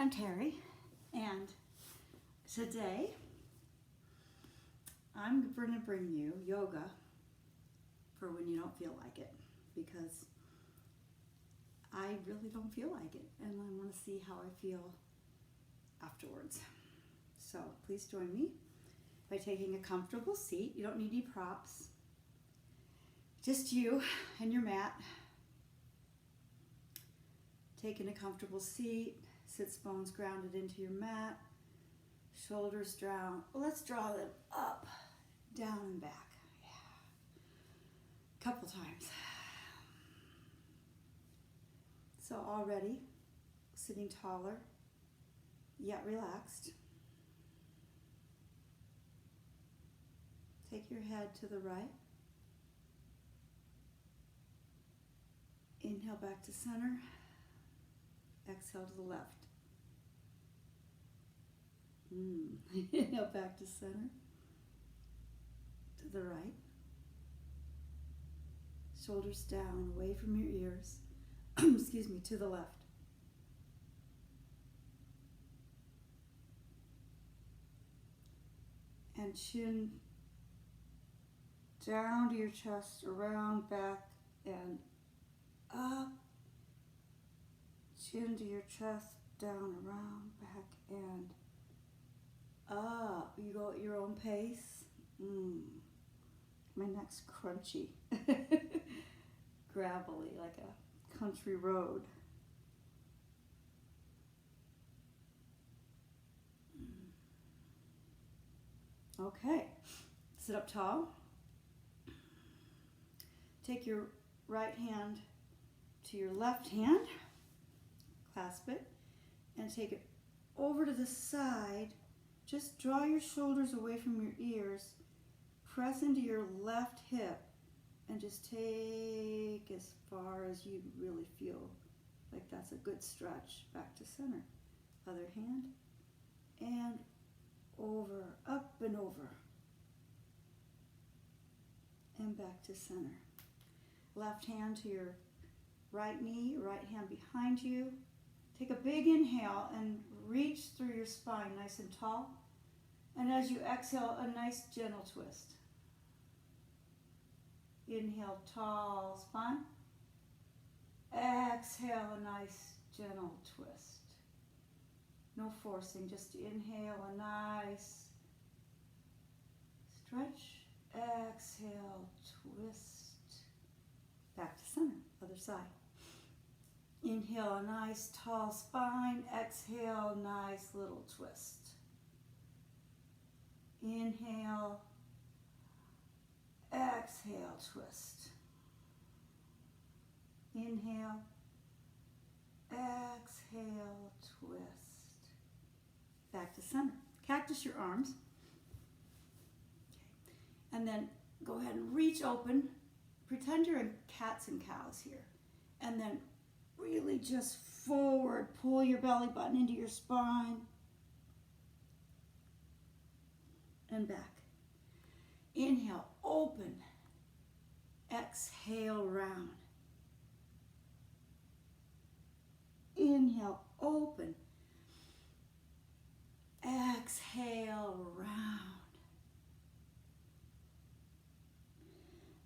I'm Terry, and today I'm going to bring you yoga for when you don't feel like it, because I really don't feel like it, and I want to see how I feel afterwards. So please join me by taking a comfortable seat. You don't need any props, just you and your mat. Taking a comfortable seat, sits bones grounded into your mat, shoulders down. Let's draw them up, down and back. Yeah. Couple times. So already sitting taller, yet relaxed. Take your head to the right. Inhale back to center. Exhale to the left. Inhale back to center. To the right. Shoulders down, away from your ears. Excuse me, to the left. And chin down to your chest, around, back, and up. Chin to your chest, down, around, back, and up. You go at your own pace. My neck's crunchy. Gravelly, like a country road. Okay, sit up tall. Take your right hand to your left hand. Clasp it and take it over to the side. Just draw your shoulders away from your ears. Press into your left hip and just take as far as you really feel like that's a good stretch. Back to center. Other hand and over, up and over. And back to center. Left hand to your right knee, right hand behind you. Take a big inhale and reach through your spine nice and tall. And as you exhale, a nice gentle twist. Inhale, tall spine. Exhale, a nice gentle twist. No forcing, just inhale, a nice stretch. Exhale, twist. Back to center, other side. Inhale, a nice tall spine. Exhale, nice little twist. Inhale. Exhale, twist. Inhale. Exhale, twist. Back to center. Cactus your arms. Okay. And then go ahead and reach open. Pretend you're in cats and cows here. And then really just forward, pull your belly button into your spine and back. Inhale, open. Exhale, round. Inhale, open. Exhale, round.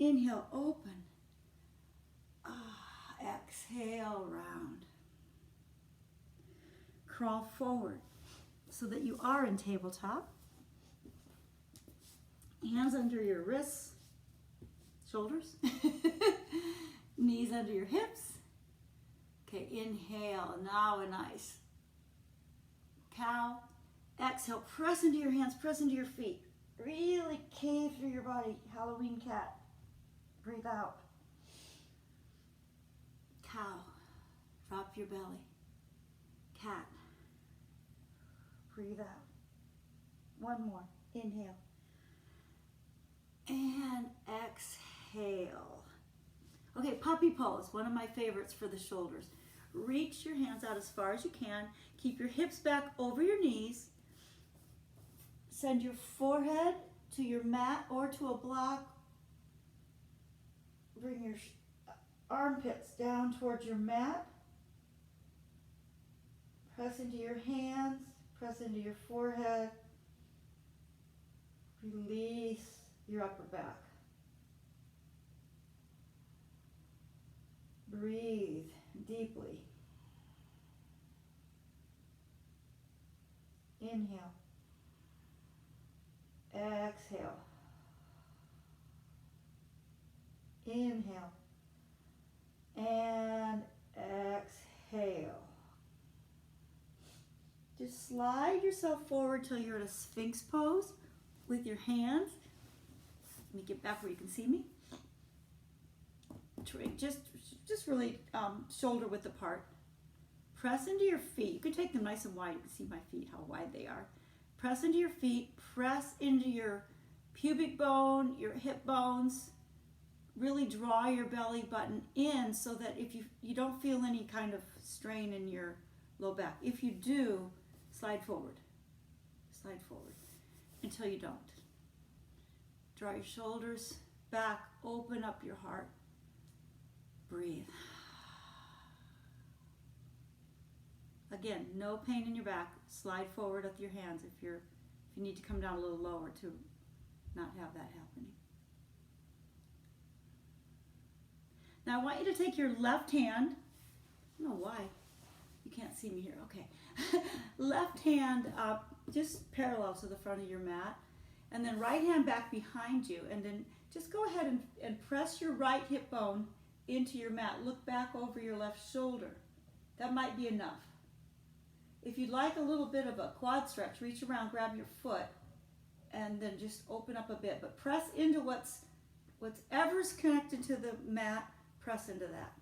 Inhale, open. Exhale, round. Crawl forward so that you are in tabletop. Hands under your wrists, shoulders, knees under your hips. Okay, inhale, now a nice cow. Exhale, press into your hands, press into your feet. Really cave through your body, Halloween cat. Breathe out. Cow, drop your belly. Cat, breathe out. One more, inhale. And exhale. Okay, puppy pose, one of my favorites for the shoulders. Reach your hands out as far as you can. Keep your hips back over your knees. Send your forehead to your mat or to a block. Bring your armpits down towards your mat. Press into your hands, press into your forehead. Release your upper back. Breathe deeply. Inhale. Exhale. Inhale. And exhale. Just slide yourself forward till you're in a Sphinx pose with your hands. Let me get back where you can see me. Just really shoulder width apart. Press into your feet. You can take them nice and wide. You can see my feet, how wide they are. Press into your feet. Press into your pubic bone, your hip bones. Really draw your belly button in so that if you don't feel any kind of strain in your low back. If you do, slide forward. Slide forward until you don't. Draw your shoulders back. Open up your heart. Breathe. Again, no pain in your back. Slide forward with your hands if you need to come down a little lower to not have that happening. Now I want you to take your left hand, I don't know why, you can't see me here, okay. Left hand up, just parallel to the front of your mat, and then right hand back behind you, and then just go ahead and press your right hip bone into your mat. Look back over your left shoulder. That might be enough. If you'd like a little bit of a quad stretch, reach around, grab your foot, and then just open up a bit. But press into whatever's connected to the mat, press into that.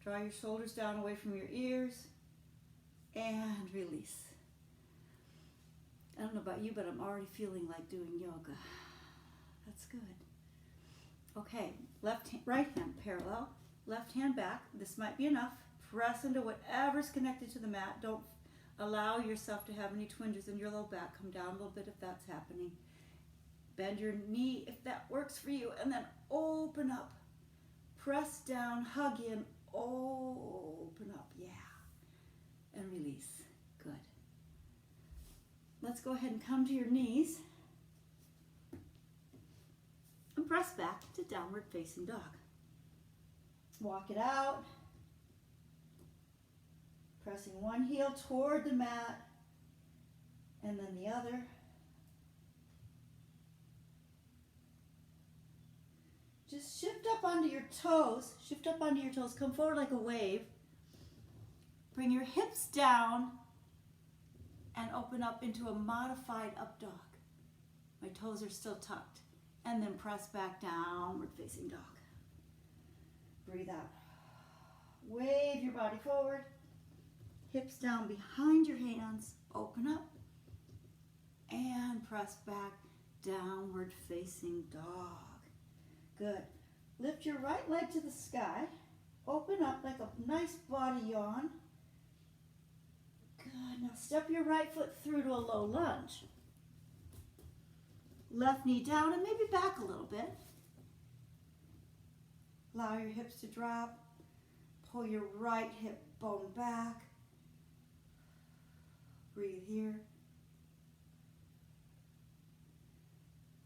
Draw your shoulders down away from your ears, and release. I don't know about you, but I'm already feeling like doing yoga. That's good. Okay, right hand parallel, left hand back. This might be enough. Press into whatever's connected to the mat. Don't allow yourself to have any twinges in your low back. Come down a little bit if that's happening. Bend your knee if that works for you, and then open up. Press down, hug in, open up, yeah. And release, good. Let's go ahead and come to your knees. And press back to downward facing dog. Walk it out. Pressing one heel toward the mat and then the other. Just shift up onto your toes. Shift up onto your toes. Come forward like a wave. Bring your hips down and open up into a modified up dog. My toes are still tucked. And then press back downward facing dog. Breathe out. Wave your body forward. Hips down behind your hands. Open up. And press back. Downward facing dog. Good. Lift your right leg to the sky. Open up like a nice body yawn. Good. Now step your right foot through to a low lunge. Left knee down and maybe back a little bit. Allow your hips to drop. Pull your right hip bone back. Breathe here.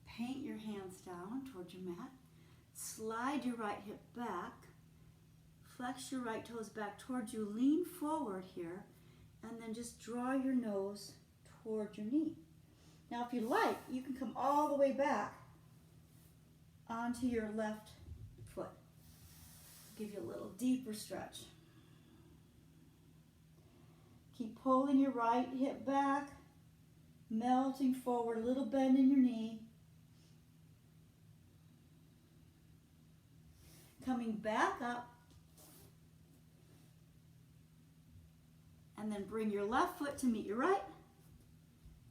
Paint your hands down towards your mat. Slide your right hip back. Flex your right toes back towards you. Lean forward here. And then just draw your nose toward your knee. Now if you like, you can come all the way back onto your left foot. Give you a little deeper stretch. Keep pulling your right hip back, melting forward, a little bend in your knee. Coming back up. And then bring your left foot to meet your right.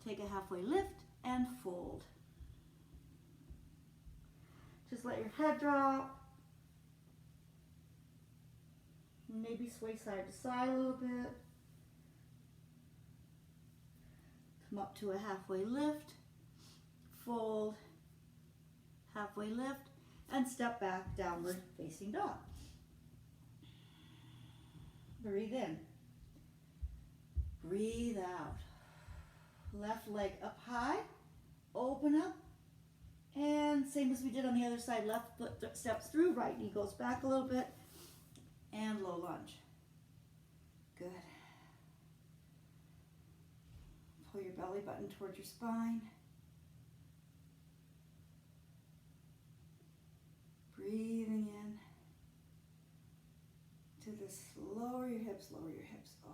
Take a halfway lift and fold. Just let your head drop. Maybe sway side to side a little bit. Come up to a halfway lift. Fold. Halfway lift. And step back, downward facing dog. Breathe in. Breathe out. Left leg up high, open up, and same as we did on the other side, left foot steps through, right knee goes back a little bit, and low lunge. Good. Pull your belly button towards your spine. Breathing in to this, lower your hips, lower your hips. Oh,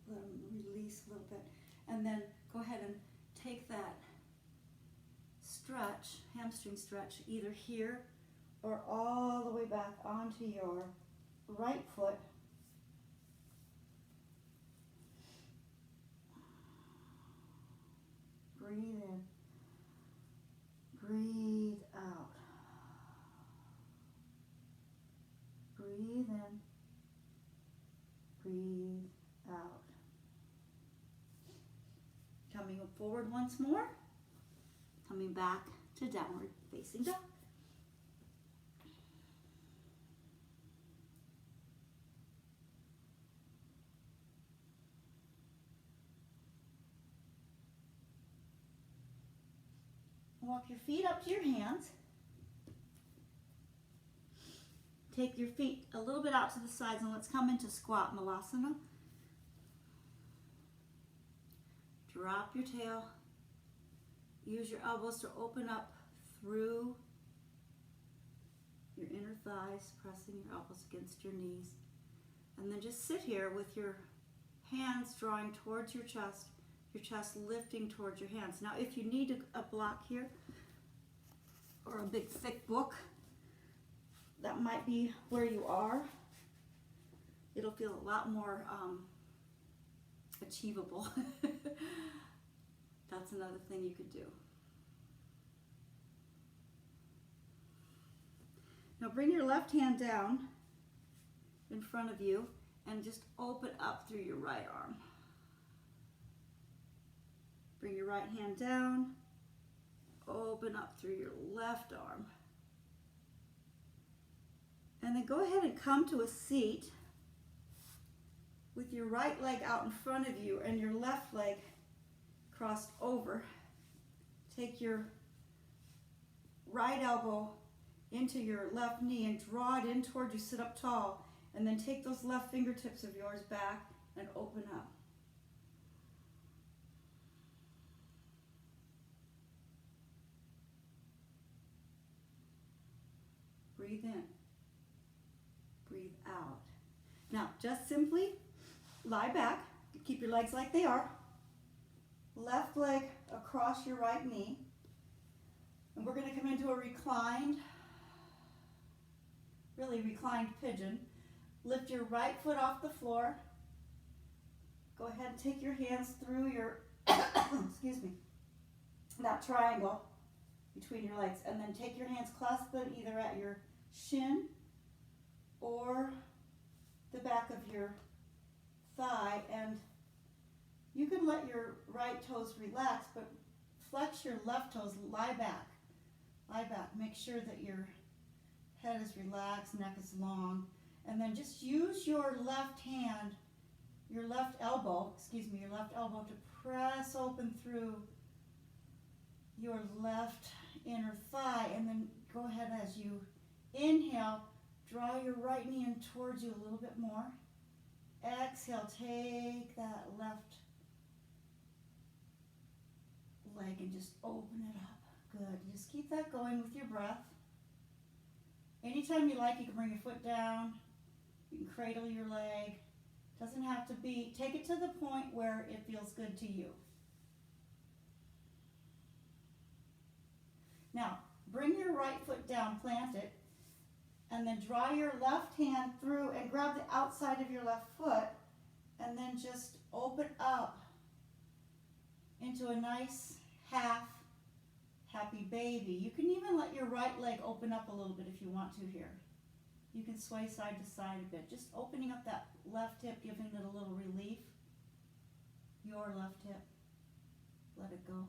let them release a little bit. And then go ahead and take that stretch, hamstring stretch, either here or all the way back onto your right foot. Breathe in. Breathe out. Breathe in. Breathe out. Coming forward once more. Coming back to downward facing dog. Walk your feet up to your hands. Take your feet a little bit out to the sides and let's come into squat malasana. Drop your tail. Use your elbows to open up through your inner thighs, pressing your elbows against your knees. And then just sit here with your hands drawing towards your chest lifting towards your hands. Now, if you need a block here or a big thick book, that might be where you are. It'll feel a lot more achievable. That's another thing you could do. Now bring your left hand down in front of you and just open up through your right arm. Bring your right hand down, open up through your left arm. And then go ahead and come to a seat with your right leg out in front of you and your left leg crossed over. Take your right elbow into your left knee and draw it in towards you, sit up tall. And then take those left fingertips of yours back and open up. Breathe in. Breathe out. Now, just simply lie back. Keep your legs like they are. Left leg across your right knee. And we're going to come into a reclined pigeon. Lift your right foot off the floor. Go ahead and take your hands through your, excuse me, that triangle between your legs. And then take your hands, clasp them either at your shin or the back of your thigh. And you can let your right toes relax, but flex your left toes, lie back. Lie back. Make sure that your head is relaxed, neck is long. And then just use your left hand, your left elbow to press open through your left inner thigh. And then go ahead as you inhale, draw your right knee in towards you a little bit more. Exhale, take that left leg and just open it up. Good. Just keep that going with your breath. Anytime you like, you can bring your foot down. You can cradle your leg. Doesn't have to be. Take it to the point where it feels good to you. Now, bring your right foot down, plant it, and then draw your left hand through and grab the outside of your left foot, and then just open up into a nice half happy baby. You can even let your right leg open up a little bit if you want to here. You can sway side to side a bit. Just opening up that left hip, giving it a little relief. Your left hip. Let it go.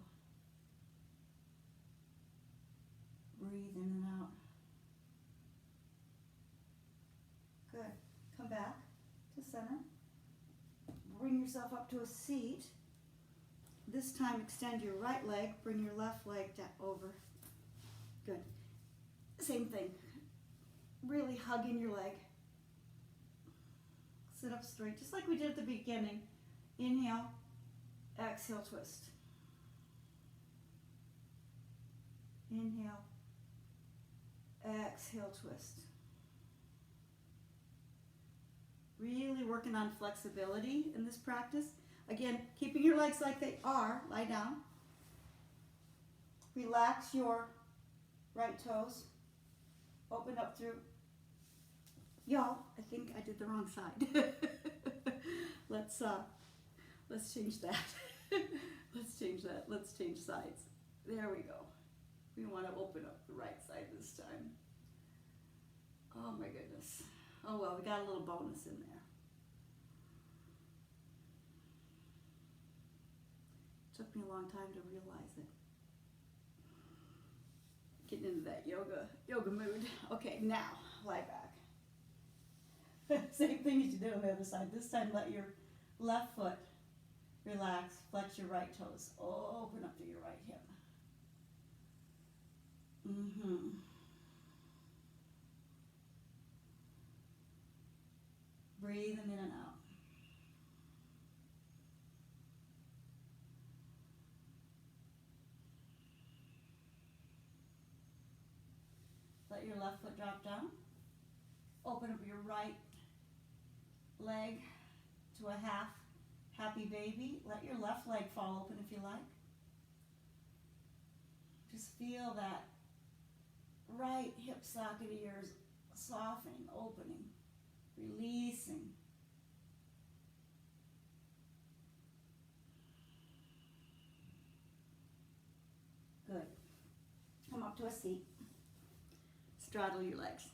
Breathe in and out. Good. Come back to center. Bring bring yourself up to a seat. This time extend your right leg, bring your left leg over. Good. Same thing. Really hug in your leg. Sit up straight, just like we did at the beginning. Inhale, exhale, twist. Inhale, exhale, twist. Really working on flexibility in this practice. Again, keeping your legs like they are, lie down. Relax your right toes. Open up through. Y'all, I think I did the wrong side. Let's change that. Let's change that. Let's change sides. There we go. We want to open up the right side this time. Oh my goodness. Oh well, we got a little bonus in there. Took me a long time to realize it. Getting into that yoga mood. Okay, now lie back. Same thing as you did on the other side. This time let your left foot relax, flex your right toes. Open up to your right hip. Breathe them in and out. Let your left foot drop down. Open up your right leg to a half happy baby. Let your left leg fall open if you like. Just feel that right hip socket of yours softening, opening, releasing. Good. Come up to a seat. Straddle your legs.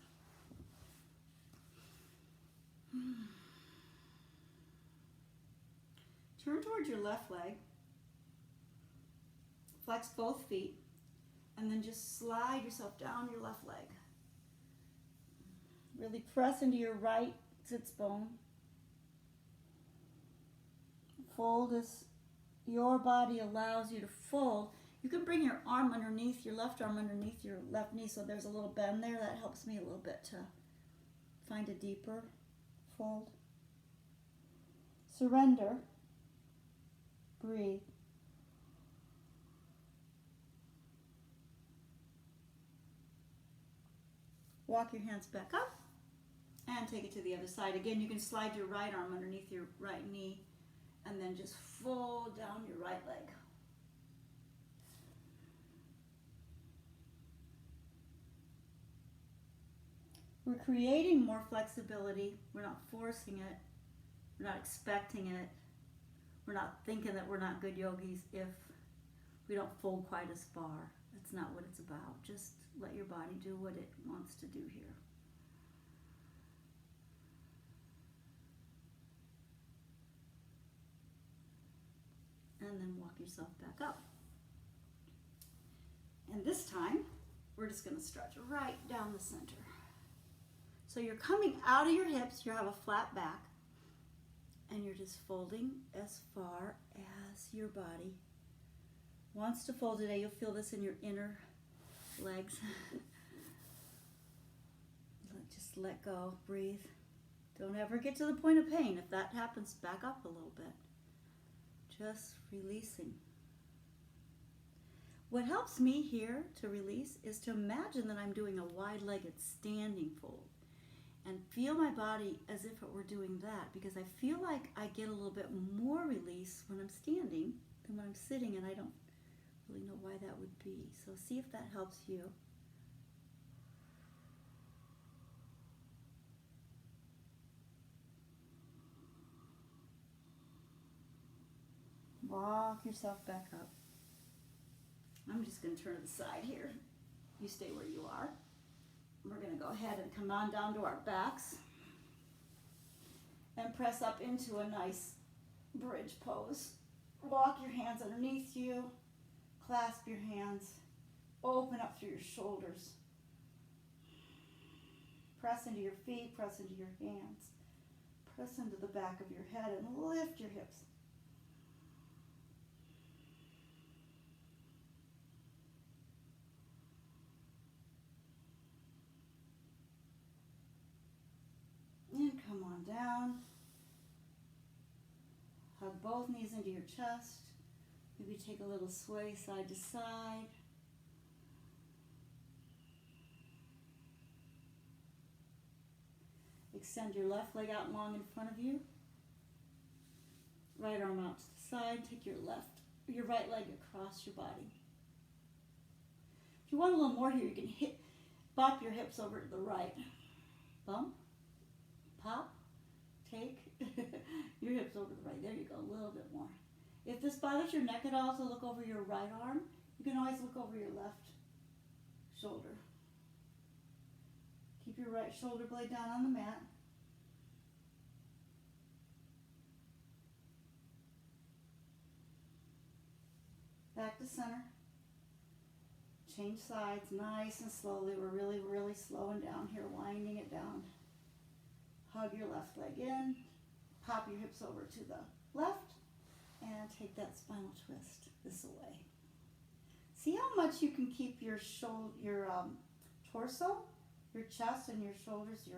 Turn towards your left leg. Flex both feet. And then just slide yourself down your left leg. Really press into your right sits bone. Fold as your body allows you to fold. You can bring your arm underneath, your left arm underneath your left knee, so there's a little bend there. That helps me a little bit to find a deeper fold. Surrender. Breathe. Walk your hands back up and take it to the other side. Again, you can slide your right arm underneath your right knee and then just fold down your right leg. We're creating more flexibility. We're not forcing it. We're not expecting it. We're not thinking that we're not good yogis if we don't fold quite as far. That's not what it's about. Just let your body do what it wants to do here. And then walk yourself back up. And this time, we're just going to stretch right down the center. So you're coming out of your hips, you have a flat back, and you're just folding as far as your body wants to fold today. You'll feel this in your inner legs. Just let go, breathe. Don't ever get to the point of pain. If that happens, back up a little bit. Just releasing. What helps me here to release is to imagine that I'm doing a wide-legged standing fold and feel my body as if it were doing that, because I feel like I get a little bit more release when I'm standing than when I'm sitting, and I don't really know why that would be. So see if that helps you. Walk yourself back up. I'm just going to turn to the side here. You stay where you are. We're going to go ahead and come on down to our backs and press up into a nice bridge pose. Walk your hands underneath you. Clasp your hands. Open up through your shoulders. Press into your feet. Press into your hands. Press into the back of your head and lift your hips. And come on down. Hug both knees into your chest. Maybe take a little sway side to side. Extend your left leg out long in front of you. Right arm out to the side. Take your right leg across your body. If you want a little more here, you can bop your hips over to the right. Bump, pop, take your hips over to the right. There you go, a little bit more. If this bothers your neck at all to look over your right arm, you can always look over your left shoulder. Keep your right shoulder blade down on the mat. Back to center. Change sides nice and slowly. We're really, really slowing down here, winding it down. Hug your left leg in. Pop your hips over to the left. And take that spinal twist this way. See how much you can keep your torso, your chest, and your shoulders,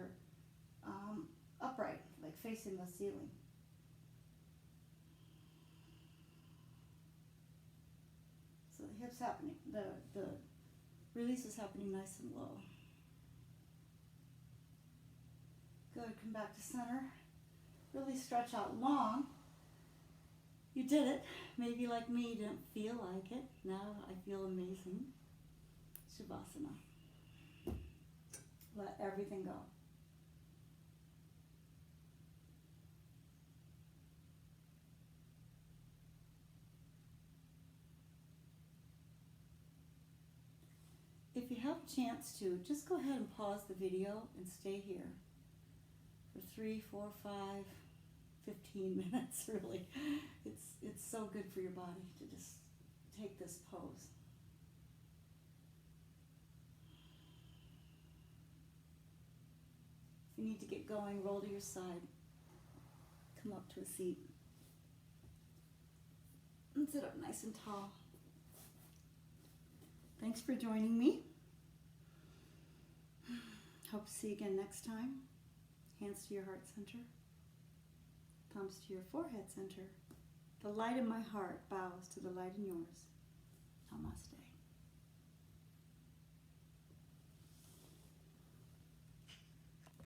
upright, like facing the ceiling. So the hips happening, the release is happening nice and low. Good, come back to center. Really stretch out long. You did it. Maybe like me, you didn't feel like it. Now I feel amazing. Shavasana. Let everything go. If you have a chance to, just go ahead and pause the video and stay here for 3, 4, 5, 15 minutes, really. It's so good for your body to just take this pose. If you need to get going, roll to your side. Come up to a seat. And sit up nice and tall. Thanks for joining me. Hope to see you again next time. Hands to your heart center. Thumbs to your forehead center. The light in my heart bows to the light in yours. Namaste.